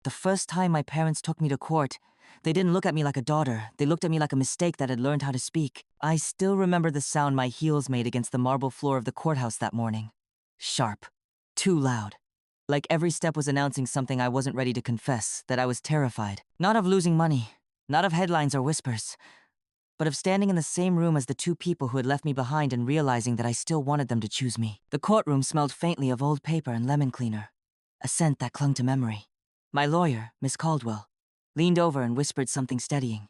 The first time my parents took me to court, they didn't look at me like a daughter. They looked at me like a mistake that had learned how to speak. I still remember the sound my heels made against the marble floor of the courthouse that morning. Sharp. Too loud. Like every step was announcing something I wasn't ready to confess, that I was terrified. Not of losing money, not of headlines or whispers, but of standing in the same room as the two people who had left me behind and realizing that I still wanted them to choose me. The courtroom smelled faintly of old paper and lemon cleaner, a scent that clung to memory. My lawyer, Miss Caldwell, leaned over and whispered something steadying,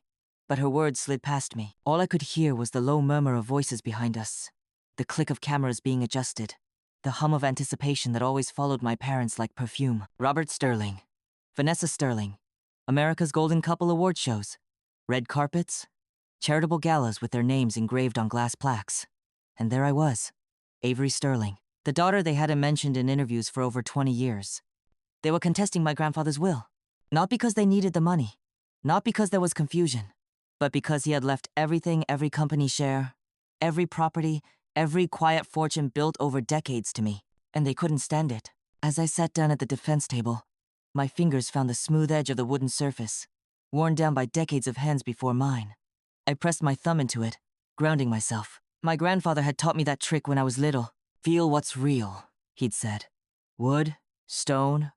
but her words slid past me. All I could hear was the low murmur of voices behind us, the click of cameras being adjusted, the hum of anticipation that always followed my parents like perfume. Robert Sterling, Vanessa Sterling, America's Golden Couple award shows, red carpets, charitable galas with their names engraved on glass plaques. And there I was, Avery Sterling, the daughter they hadn't mentioned in interviews for over 20 years. They were contesting my grandfather's will. Not because they needed the money, not because there was confusion, but because he had left everything, every company share, every property, every quiet fortune built over decades to me, and they couldn't stand it. As I sat down at the defense table, my fingers found the smooth edge of the wooden surface, worn down by decades of hands before mine. I pressed my thumb into it, grounding myself. My grandfather had taught me that trick when I was little. Feel what's real, he'd said. Wood, stone,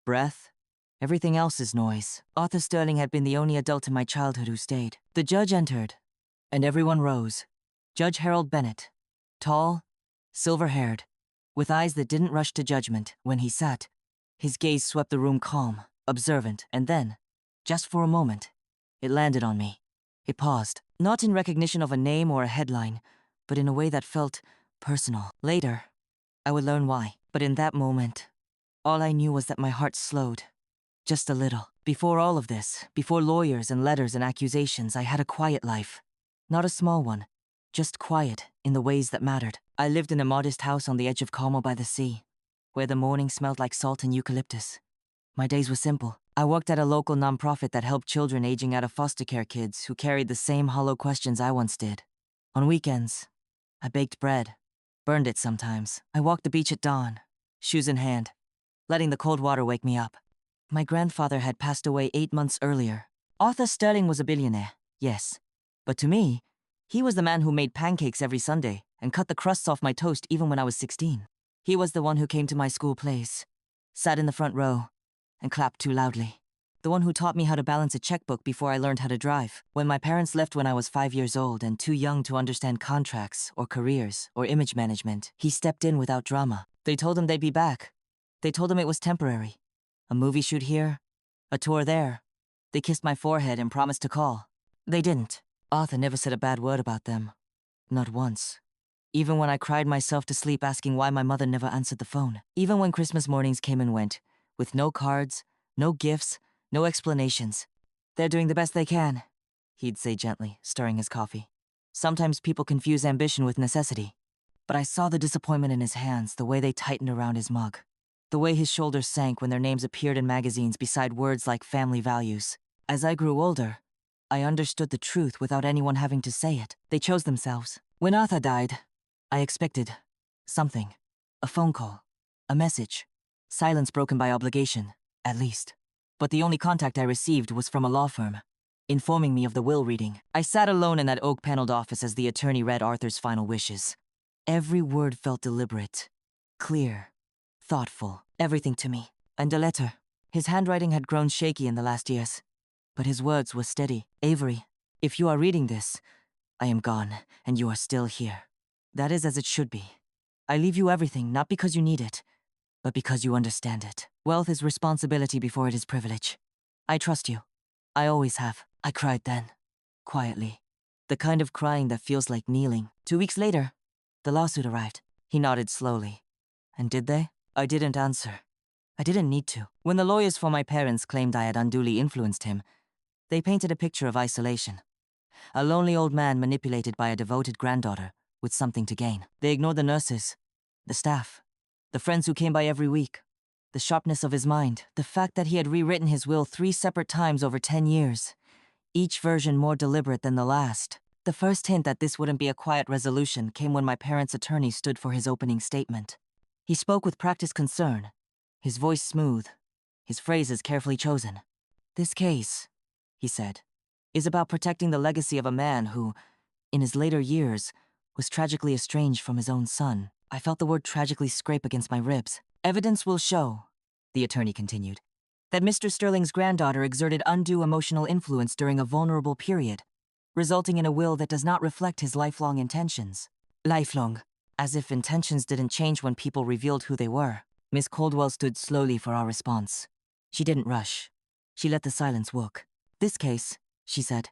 breath. Everything else is noise. Arthur Sterling had been the only adult in my childhood who stayed. The judge entered, and everyone rose. Judge Harold Bennett, tall, silver-haired, with eyes that didn't rush to judgment. When he sat, his gaze swept the room calm, observant, and then, just for a moment, it landed on me. It paused, not in recognition of a name or a headline, but in a way that felt personal. Later, I would learn why. But in that moment, all I knew was that my heart slowed. Just a little. Before all of this, before lawyers and letters and accusations, I had a quiet life. Not a small one, just quiet in the ways that mattered. I lived in a modest house on the edge of Como by the sea, where the morning smelled like salt and eucalyptus. My days were simple. I worked at a local nonprofit that helped children aging out of foster care kids who carried the same hollow questions I once did. On weekends, I baked bread, burned it sometimes. I walked the beach at dawn, shoes in hand, letting the cold water wake me up. My grandfather had passed away 8 months earlier. Arthur Sterling was a billionaire, yes. But to me, he was the man who made pancakes every Sunday and cut the crusts off my toast even when I was 16. He was the one who came to my school plays, sat in the front row, and clapped too loudly. The one who taught me how to balance a checkbook before I learned how to drive. When my parents left when I was 5 years old and too young to understand contracts or careers or image management, he stepped in without drama. They told him they'd be back. They told him it was temporary. A movie shoot here, a tour there. They kissed my forehead and promised to call. They didn't. Arthur never said a bad word about them. Not once. Even when I cried myself to sleep asking why my mother never answered the phone. Even when Christmas mornings came and went, with no cards, no gifts, no explanations. They're doing the best they can, he'd say gently, stirring his coffee. Sometimes people confuse ambition with necessity. But I saw the disappointment in his hands, the way they tightened around his mug. The way his shoulders sank when their names appeared in magazines beside words like family values. As I grew older, I understood the truth without anyone having to say it. They chose themselves. When Arthur died, I expected something. A phone call. A message. Silence broken by obligation, at least. But the only contact I received was from a law firm, informing me of the will reading. I sat alone in that oak-paneled office as the attorney read Arthur's final wishes. Every word felt deliberate, clear, thoughtful, everything to me. And a letter. His handwriting had grown shaky in the last years, but his words were steady. Avery, if you are reading this, I am gone, and you are still here. That is as it should be. I leave you everything, not because you need it, but because you understand it. Wealth is responsibility before it is privilege. I trust you. I always have. I cried then, quietly. The kind of crying that feels like kneeling. 2 weeks later, the lawsuit arrived. He nodded slowly. And did they? I didn't answer. I didn't need to. When the lawyers for my parents claimed I had unduly influenced him, they painted a picture of isolation. A lonely old man manipulated by a devoted granddaughter with something to gain. They ignored the nurses, the staff, the friends who came by every week. The sharpness of his mind, the fact that he had rewritten his will 3 separate times over 10 years, each version more deliberate than the last. The first hint that this wouldn't be a quiet resolution came when my parents' attorney stood for his opening statement. He spoke with practiced concern, his voice smooth, his phrases carefully chosen. "This case," he said, "is about protecting the legacy of a man who, in his later years, was tragically estranged from his own son." I felt the word tragically scrape against my ribs. "Evidence will show," the attorney continued, "that Mr. Sterling's granddaughter exerted undue emotional influence during a vulnerable period, resulting in a will that does not reflect his lifelong intentions." Lifelong. As if intentions didn't change when people revealed who they were. Miss Caldwell stood slowly for our response. She didn't rush. She let the silence work. "This case," she said,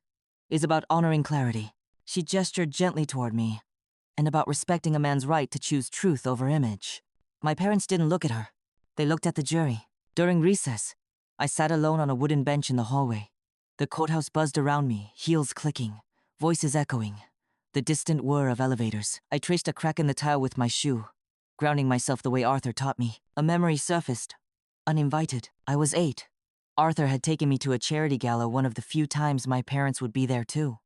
"is about honoring clarity." She gestured gently toward me, and about respecting a man's right to choose truth over image. My parents didn't look at her. They looked at the jury. During recess, I sat alone on a wooden bench in the hallway. The courthouse buzzed around me, heels clicking, voices echoing, the distant whir of elevators. I traced a crack in the tile with my shoe, grounding myself the way Arthur taught me. A memory surfaced, uninvited. I was 8. Arthur had taken me to a charity gala one of the few times my parents would be there too.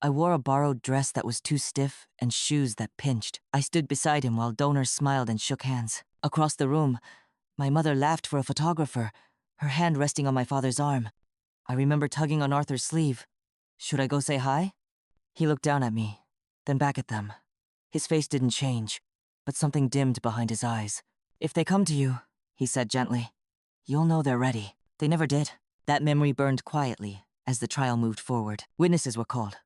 I wore a borrowed dress that was too stiff and shoes that pinched. I stood beside him while donors smiled and shook hands. Across the room, my mother laughed for a photographer, her hand resting on my father's arm. I remember tugging on Arthur's sleeve. "Should I go say hi?" He looked down at me, then back at them. His face didn't change, but something dimmed behind his eyes. "If they come to you," he said gently, "you'll know they're ready." They never did. That memory burned quietly as the trial moved forward. Witnesses were called.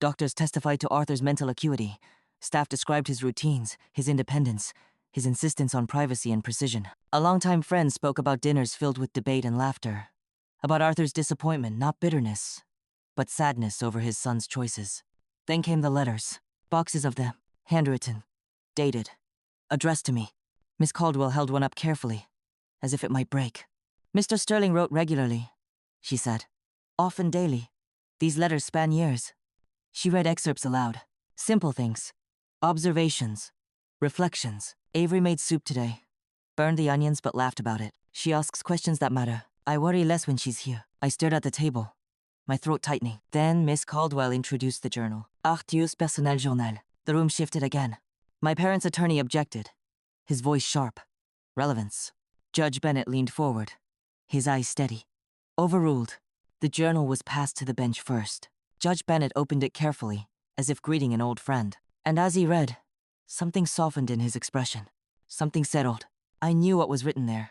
Doctors testified to Arthur's mental acuity. Staff described his routines, his independence, his insistence on privacy and precision. A longtime friend spoke about dinners filled with debate and laughter. About Arthur's disappointment, not bitterness, but sadness over his son's choices. Then came the letters. Boxes of them, handwritten, dated, addressed to me. Miss Caldwell held one up carefully, as if it might break. "Mr. Sterling wrote regularly," she said. "Often daily. These letters span years." She read excerpts aloud. Simple things. Observations. Reflections. "Avery made soup today. Burned the onions but laughed about it. She asks questions that matter. I worry less when she's here." I stared at the table, my throat tightening. Then Miss Caldwell introduced the journal. Arthur's personnel journal. The room shifted again. My parents' attorney objected, his voice sharp. Relevance. Judge Bennett leaned forward, his eyes steady. Overruled. The journal was passed to the bench first. Judge Bennett opened it carefully, as if greeting an old friend. And as he read, something softened in his expression. Something settled. I knew what was written there.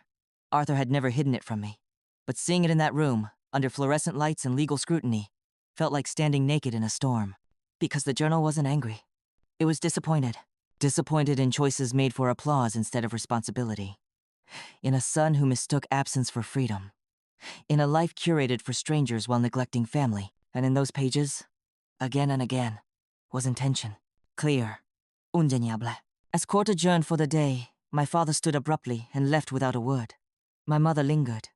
Arthur had never hidden it from me. But seeing it in that room, under fluorescent lights and legal scrutiny, felt like standing naked in a storm. Because the journal wasn't angry. It was disappointed. Disappointed in choices made for applause instead of responsibility. In a son who mistook absence for freedom. In a life curated for strangers while neglecting family. And in those pages, again and again, was intention. Clear. Undeniable. As court adjourned for the day, my father stood abruptly and left without a word. My mother lingered,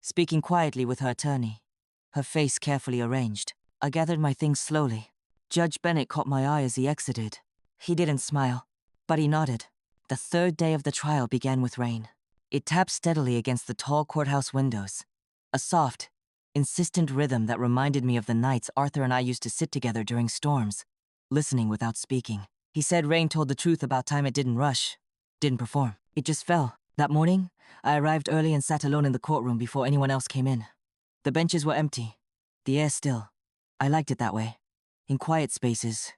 speaking quietly with her attorney, her face carefully arranged. I gathered my things slowly. Judge Bennett caught my eye as he exited. He didn't smile, but he nodded. The third day of the trial began with rain. It tapped steadily against the tall courthouse windows. A soft, insistent rhythm that reminded me of the nights Arthur and I used to sit together during storms, listening without speaking. He said rain told the truth about time it didn't rush, didn't perform. It just fell. That morning, I arrived early and sat alone in the courtroom before anyone else came in. The benches were empty, the air still. I liked it that way. In quiet spaces,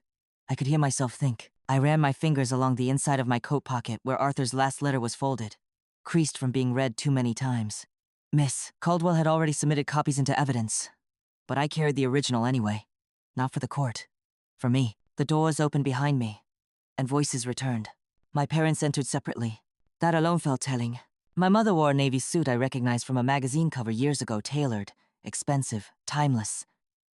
I could hear myself think. I ran my fingers along the inside of my coat pocket where Arthur's last letter was folded, creased from being read too many times. Miss Caldwell had already submitted copies into evidence, but I carried the original anyway. Not for the court. For me. The doors opened behind me, and voices returned. My parents entered separately. That alone felt telling. My mother wore a navy suit I recognized from a magazine cover years ago, tailored, expensive, timeless.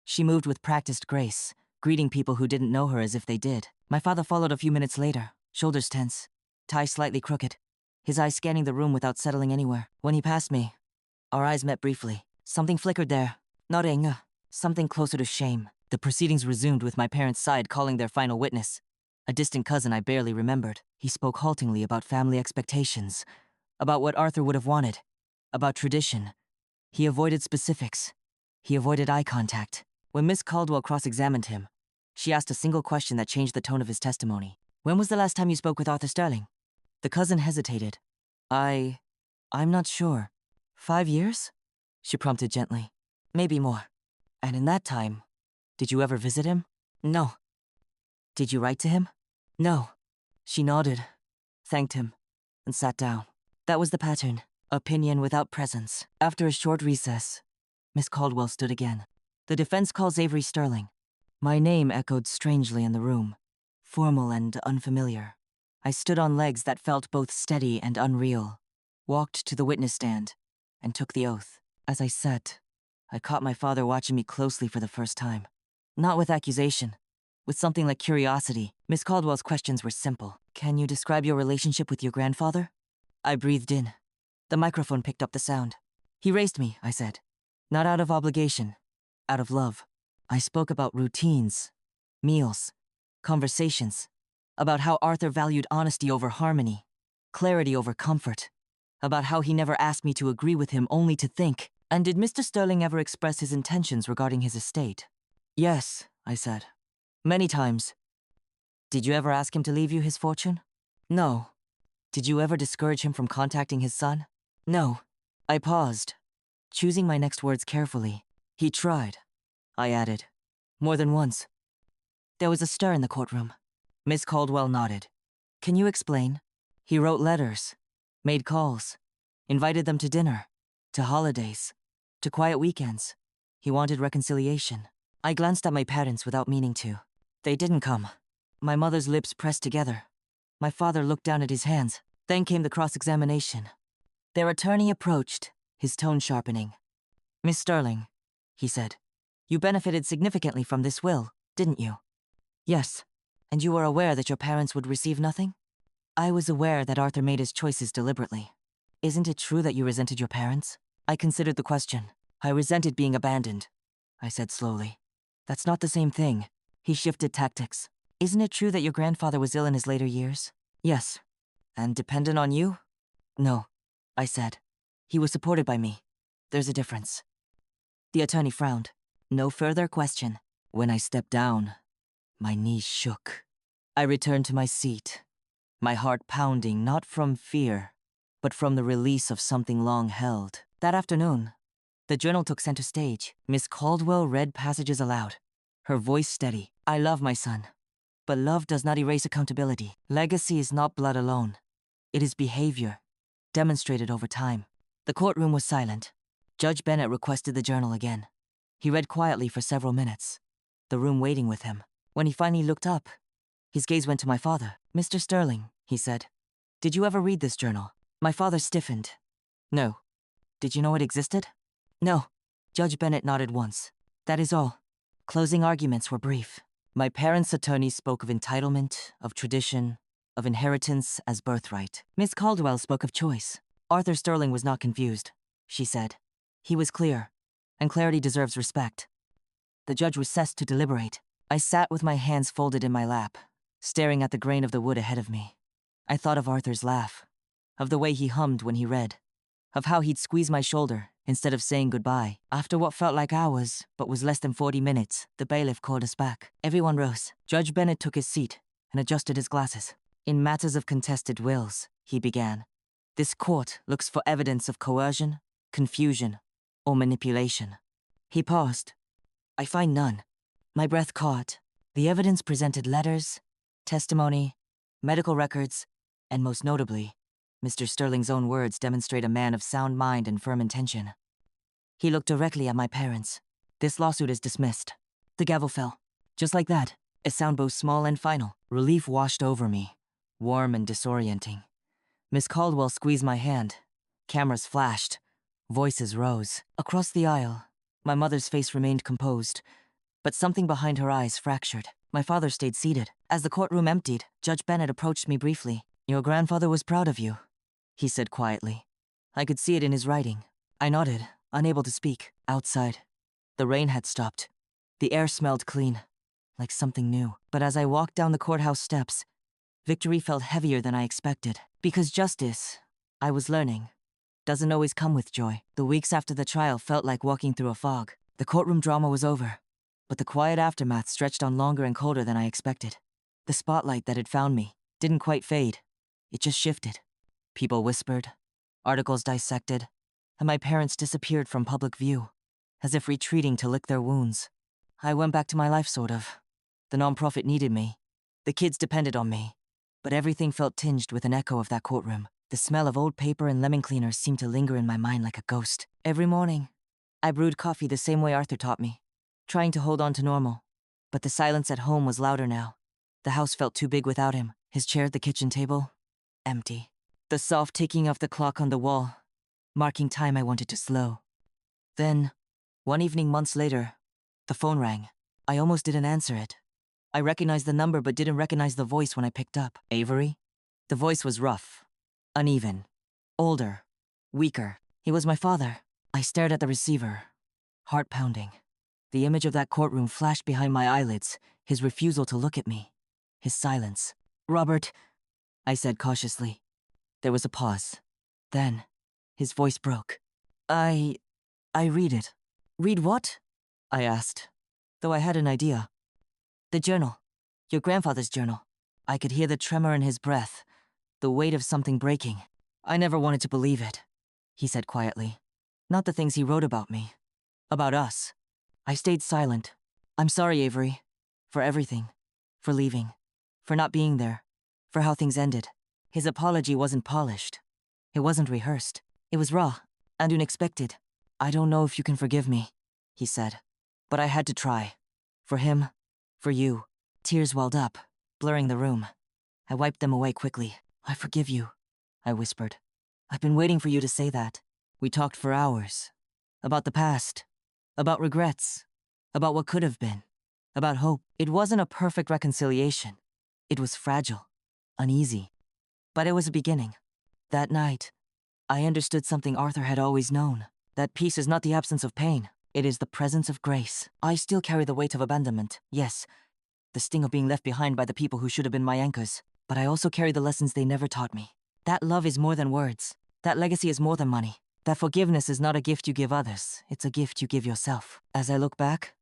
She moved with practiced grace, greeting people who didn't know her as if they did. My father followed a few minutes later, shoulders tense, tie slightly crooked, his eyes scanning the room without settling anywhere. When he passed me, our eyes met briefly. Something flickered there. Not anger. Something closer to shame. The proceedings resumed with my parents' side calling their final witness. A distant cousin I barely remembered. He spoke haltingly about family expectations, about what Arthur would have wanted, about tradition. He avoided specifics. He avoided eye contact. When Miss Caldwell cross-examined him, she asked a single question that changed the tone of his testimony. "When was the last time you spoke with Arthur Sterling?" The cousin hesitated. I'm not sure. 5 years? She prompted gently. Maybe more. And in that time, did you ever visit him? No. Did you write to him? No. She nodded, thanked him, and sat down. That was the pattern. Opinion without presence. After a short recess, Miss Caldwell stood again. The defense calls Avery Sterling. My name echoed strangely in the room, formal and unfamiliar. I stood on legs that felt both steady and unreal, walked to the witness stand, and took the oath. As I sat, I caught my father watching me closely for the first time. Not with accusation, with something like curiosity. Miss Caldwell's questions were simple. Can you describe your relationship with your grandfather? I breathed in. The microphone picked up the sound. He raised me, I said. Not out of obligation, out of love. I spoke about routines, meals, conversations, about how Arthur valued honesty over harmony, clarity over comfort, about how he never asked me to agree with him, only to think. And did Mr. Sterling ever express his intentions regarding his estate? Yes, I said. Many times. Did you ever ask him to leave you his fortune? No. Did you ever discourage him from contacting his son? No. I paused, choosing my next words carefully. He tried, I added. More than once. There was a stir in the courtroom. Miss Caldwell nodded. Can you explain? He wrote letters, made calls, invited them to dinner, to holidays, to quiet weekends. He wanted reconciliation. I glanced at my parents without meaning to. They didn't come. My mother's lips pressed together. My father looked down at his hands. Then came the cross-examination. Their attorney approached, his tone sharpening. Miss Sterling, he said, you benefited significantly from this will, didn't you? Yes. And you were aware that your parents would receive nothing? I was aware that Arthur made his choices deliberately. Isn't it true that you resented your parents? I considered the question. I resented being abandoned, I said slowly. That's not the same thing. He shifted tactics. Isn't it true that your grandfather was ill in his later years? Yes. And dependent on you? No, I said. He was supported by me. There's a difference. The attorney frowned. No further question. When I stepped down, my knees shook. I returned to my seat, my heart pounding not from fear, but from the release of something long held. That afternoon, the journal took center stage. Miss Caldwell read passages aloud, her voice steady. I love my son, but love does not erase accountability. Legacy is not blood alone. It is behavior, demonstrated over time. The courtroom was silent. Judge Bennett requested the journal again. He read quietly for several minutes, the room waiting with him. When he finally looked up, his gaze went to my father. Mr. Sterling, he said, did you ever read this journal? My father stiffened. No. Did you know it existed? No. Judge Bennett nodded once. That is all. Closing arguments were brief. My parents' attorneys spoke of entitlement, of tradition, of inheritance as birthright. Miss Caldwell spoke of choice. Arthur Sterling was not confused, she said. He was clear, and clarity deserves respect. The judge recessed to deliberate. I sat with my hands folded in my lap, staring at the grain of the wood ahead of me. I thought of Arthur's laugh, of the way he hummed when he read, of how he'd squeeze my shoulder instead of saying goodbye. After what felt like hours, but was less than 40 minutes, the bailiff called us back. Everyone rose. Judge Bennett took his seat and adjusted his glasses. In matters of contested wills, he began, this court looks for evidence of coercion, confusion, or manipulation. He paused. I find none. My breath caught. The evidence presented letters, testimony, medical records, and most notably, Mr. Sterling's own words demonstrate a man of sound mind and firm intention. He looked directly at my parents. This lawsuit is dismissed. The gavel fell. Just like that, a sound both small and final. Relief washed over me, warm and disorienting. Miss Caldwell squeezed my hand. Cameras flashed. Voices rose. Across the aisle, my mother's face remained composed, but something behind her eyes fractured. My father stayed seated. As the courtroom emptied, Judge Bennett approached me briefly. Your grandfather was proud of you, he said quietly. I could see it in his writing. I nodded, unable to speak. Outside, the rain had stopped. The air smelled clean, like something new. But as I walked down the courthouse steps, victory felt heavier than I expected. Because justice, I was learning, doesn't always come with joy. The weeks after the trial felt like walking through a fog. The courtroom drama was over, but the quiet aftermath stretched on longer and colder than I expected. The spotlight that had found me didn't quite fade. It just shifted. People whispered, articles dissected, and my parents disappeared from public view, as if retreating to lick their wounds. I went back to my life, sort of. The nonprofit needed me. The kids depended on me. But everything felt tinged with an echo of that courtroom. The smell of old paper and lemon cleaners seemed to linger in my mind like a ghost. Every morning, I brewed coffee the same way Arthur taught me, trying to hold on to normal. But the silence at home was louder now. The house felt too big without him. His chair at the kitchen table, empty. The soft ticking of the clock on the wall, marking time I wanted to slow. Then, one evening months later, the phone rang. I almost didn't answer it. I recognized the number but didn't recognize the voice when I picked up. Avery? The voice was rough, uneven, older, weaker. He was my father. I stared at the receiver, heart pounding. The image of that courtroom flashed behind my eyelids, his refusal to look at me, his silence. "Robert," I said cautiously. There was a pause. Then, his voice broke. I read it." "Read what?" I asked, though I had an idea. "The journal. Your grandfather's journal." I could hear the tremor in his breath, the weight of something breaking. "I never wanted to believe it," he said quietly. "Not the things he wrote about me. About us." I stayed silent. "I'm sorry, Avery. For everything. For leaving. For not being there. For how things ended." His apology wasn't polished. It wasn't rehearsed. It was raw and unexpected. "I don't know if you can forgive me," he said. "But I had to try. For him. For you." Tears welled up, blurring the room. I wiped them away quickly. "I forgive you," I whispered. "I've been waiting for you to say that." We talked for hours. About the past. About regrets. About what could have been. About hope. It wasn't a perfect reconciliation. It was fragile. Uneasy. But it was a beginning. That night, I understood something Arthur had always known. That peace is not the absence of pain. It is the presence of grace. I still carry the weight of abandonment, yes. The sting of being left behind by the people who should have been my anchors. But I also carry the lessons they never taught me. That love is more than words. That legacy is more than money. That forgiveness is not a gift you give others. It's a gift you give yourself. As I look back,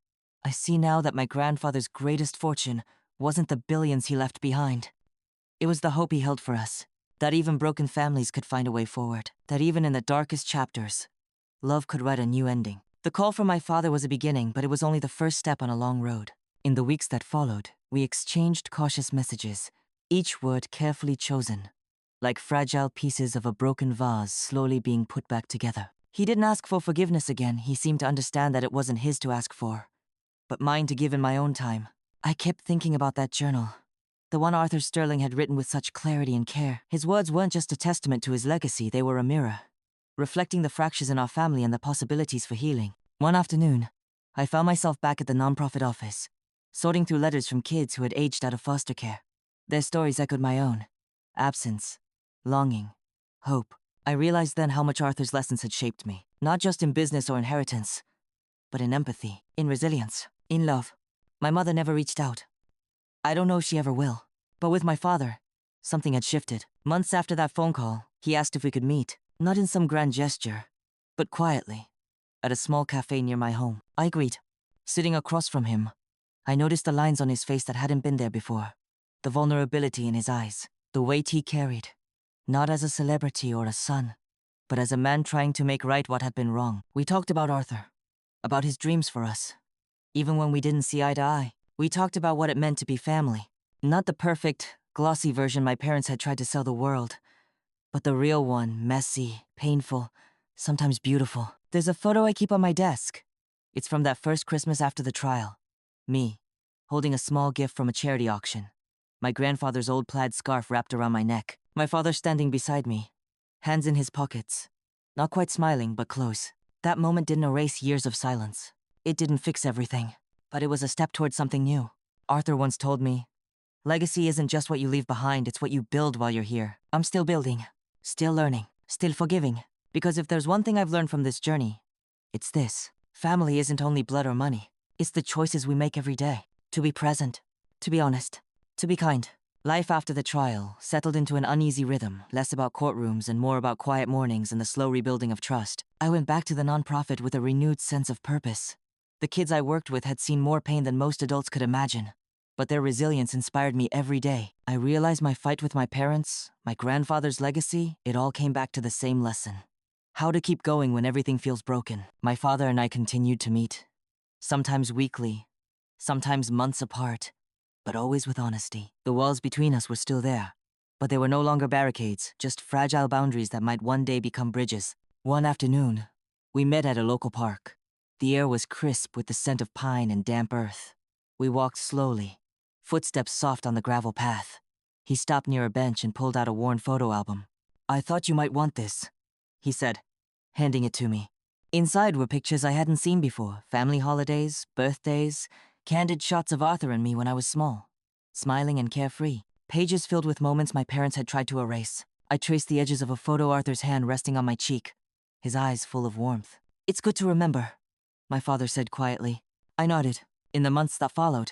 I see now that my grandfather's greatest fortune wasn't the billions he left behind. It was the hope he held for us. That even broken families could find a way forward. That even in the darkest chapters, love could write a new ending. The call from my father was a beginning, but it was only the first step on a long road. In the weeks that followed, we exchanged cautious messages, each word carefully chosen, like fragile pieces of a broken vase slowly being put back together. He didn't ask for forgiveness again. He seemed to understand that it wasn't his to ask for, but mine to give in my own time. I kept thinking about that journal. The one Arthur Sterling had written with such clarity and care. His words weren't just a testament to his legacy, they were a mirror, reflecting the fractures in our family and the possibilities for healing. One afternoon, I found myself back at the nonprofit office, sorting through letters from kids who had aged out of foster care. Their stories echoed my own. Absence, longing, hope. I realized then how much Arthur's lessons had shaped me, not just in business or inheritance, but in empathy, in resilience, in love. My mother never reached out. I don't know if she ever will. But with my father, something had shifted. Months after that phone call, he asked if we could meet, not in some grand gesture, but quietly, at a small cafe near my home. I agreed. Sitting across from him, I noticed the lines on his face that hadn't been there before, the vulnerability in his eyes, the weight he carried, not as a celebrity or a son, but as a man trying to make right what had been wrong. We talked about Arthur, about his dreams for us. Even when we didn't see eye to eye, we talked about what it meant to be family. Not the perfect, glossy version my parents had tried to sell the world, but the real one, messy, painful, sometimes beautiful. There's a photo I keep on my desk. It's from that first Christmas after the trial. Me, holding a small gift from a charity auction. My grandfather's old plaid scarf wrapped around my neck. My father standing beside me, hands in his pockets. Not quite smiling, but close. That moment didn't erase years of silence. It didn't fix everything, but it was a step towards something new. Arthur once told me, legacy isn't just what you leave behind, it's what you build while you're here. I'm still building, still learning, still forgiving. Because if there's one thing I've learned from this journey, it's this. Family isn't only blood or money. It's the choices we make every day. To be present, to be honest, to be kind. Life after the trial settled into an uneasy rhythm, less about courtrooms and more about quiet mornings and the slow rebuilding of trust. I went back to the nonprofit with a renewed sense of purpose. The kids I worked with had seen more pain than most adults could imagine, but their resilience inspired me every day. I realized my fight with my parents, my grandfather's legacy, it all came back to the same lesson. How to keep going when everything feels broken. My father and I continued to meet. Sometimes weekly, sometimes months apart, but always with honesty. The walls between us were still there, but they were no longer barricades, just fragile boundaries that might one day become bridges. One afternoon, we met at a local park. The air was crisp with the scent of pine and damp earth. We walked slowly, footsteps soft on the gravel path. He stopped near a bench and pulled out a worn photo album. "I thought you might want this," he said, handing it to me. Inside were pictures I hadn't seen before, family holidays, birthdays, candid shots of Arthur and me when I was small, smiling and carefree. Pages filled with moments my parents had tried to erase. I traced the edges of a photo, Arthur's hand resting on my cheek, his eyes full of warmth. "It's good to remember," my father said quietly. I nodded. In the months that followed,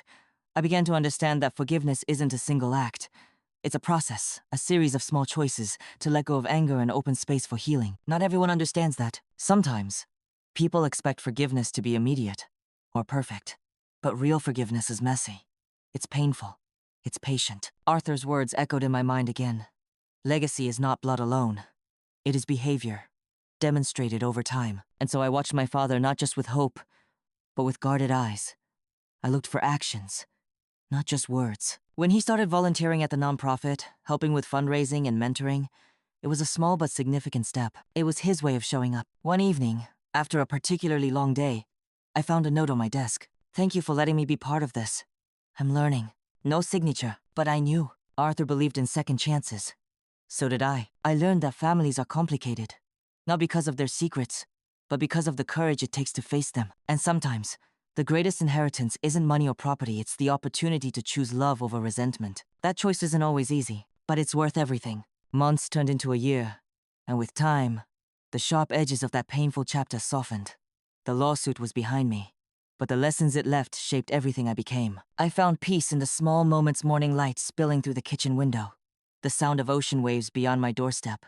I began to understand that forgiveness isn't a single act. It's a process, a series of small choices to let go of anger and open space for healing. Not everyone understands that. Sometimes, people expect forgiveness to be immediate or perfect. But real forgiveness is messy. It's painful. It's patient. Arthur's words echoed in my mind again. Legacy is not blood alone. It is behavior, demonstrated over time. And so I watched my father not just with hope, but with guarded eyes. I looked for actions, not just words. When he started volunteering at the nonprofit, helping with fundraising and mentoring, it was a small but significant step. It was his way of showing up. One evening, after a particularly long day, I found a note on my desk. "Thank you for letting me be part of this. I'm learning." No signature, but I knew. Arthur believed in second chances. So did I. I learned that families are complicated, not because of their secrets, but because of the courage it takes to face them. And sometimes, the greatest inheritance isn't money or property, it's the opportunity to choose love over resentment. That choice isn't always easy, but it's worth everything. Months turned into a year, and with time, the sharp edges of that painful chapter softened. The lawsuit was behind me, but the lessons it left shaped everything I became. I found peace in the small moments, morning light spilling through the kitchen window, the sound of ocean waves beyond my doorstep,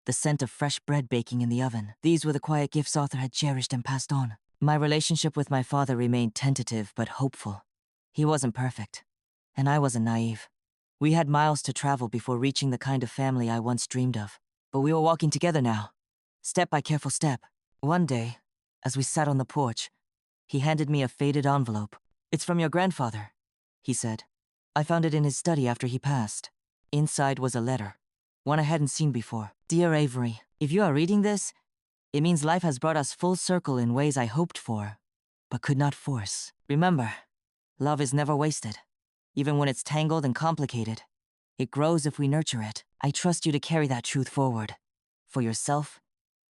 the scent of fresh bread baking in the oven. These were the quiet gifts Arthur had cherished and passed on. My relationship with my father remained tentative but hopeful. He wasn't perfect, and I wasn't naive. We had miles to travel before reaching the kind of family I once dreamed of. But we were walking together now, step by careful step. One day, as we sat on the porch, he handed me a faded envelope. "It's from your grandfather," he said. I found it in his study after he passed. Inside was a letter, one I hadn't seen before. "Dear Avery, if you are reading this, it means life has brought us full circle in ways I hoped for, but could not force. Remember, love is never wasted. Even when it's tangled and complicated, it grows if we nurture it. I trust you to carry that truth forward, for yourself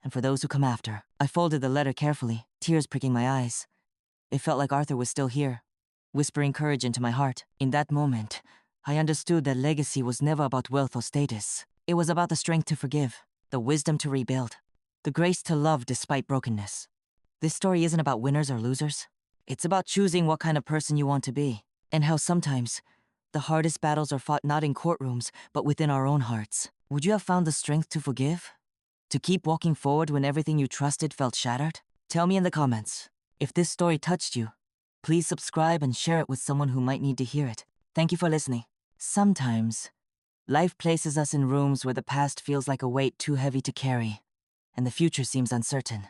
and for those who come after." I folded the letter carefully, tears pricking my eyes. It felt like Arthur was still here, whispering courage into my heart. In that moment, I understood that legacy was never about wealth or status. It was about the strength to forgive, the wisdom to rebuild, the grace to love despite brokenness. This story isn't about winners or losers. It's about choosing what kind of person you want to be, and how sometimes the hardest battles are fought not in courtrooms, but within our own hearts. Would you have found the strength to forgive? To keep walking forward when everything you trusted felt shattered? Tell me in the comments. If this story touched you, please subscribe and share it with someone who might need to hear it. Thank you for listening. Sometimes, life places us in rooms where the past feels like a weight too heavy to carry, and the future seems uncertain.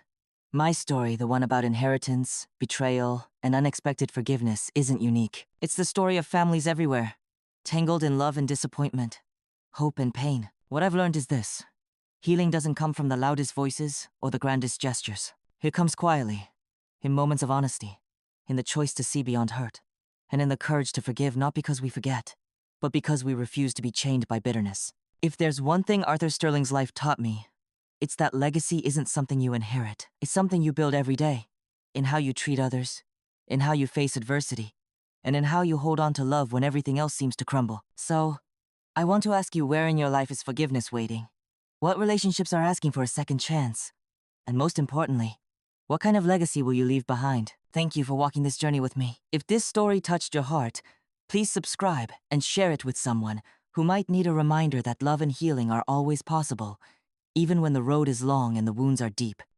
My story, the one about inheritance, betrayal, and unexpected forgiveness, isn't unique. It's the story of families everywhere, tangled in love and disappointment, hope and pain. What I've learned is this: healing doesn't come from the loudest voices or the grandest gestures. It comes quietly, in moments of honesty, in the choice to see beyond hurt, and in the courage to forgive not because we forget, but because we refuse to be chained by bitterness. If there's one thing Arthur Sterling's life taught me, it's that legacy isn't something you inherit. It's something you build every day, in how you treat others, in how you face adversity, and in how you hold on to love when everything else seems to crumble. So, I want to ask you, where in your life is forgiveness waiting? What relationships are asking for a second chance? And most importantly, what kind of legacy will you leave behind? Thank you for walking this journey with me. If this story touched your heart, please subscribe and share it with someone who might need a reminder that love and healing are always possible, even when the road is long and the wounds are deep.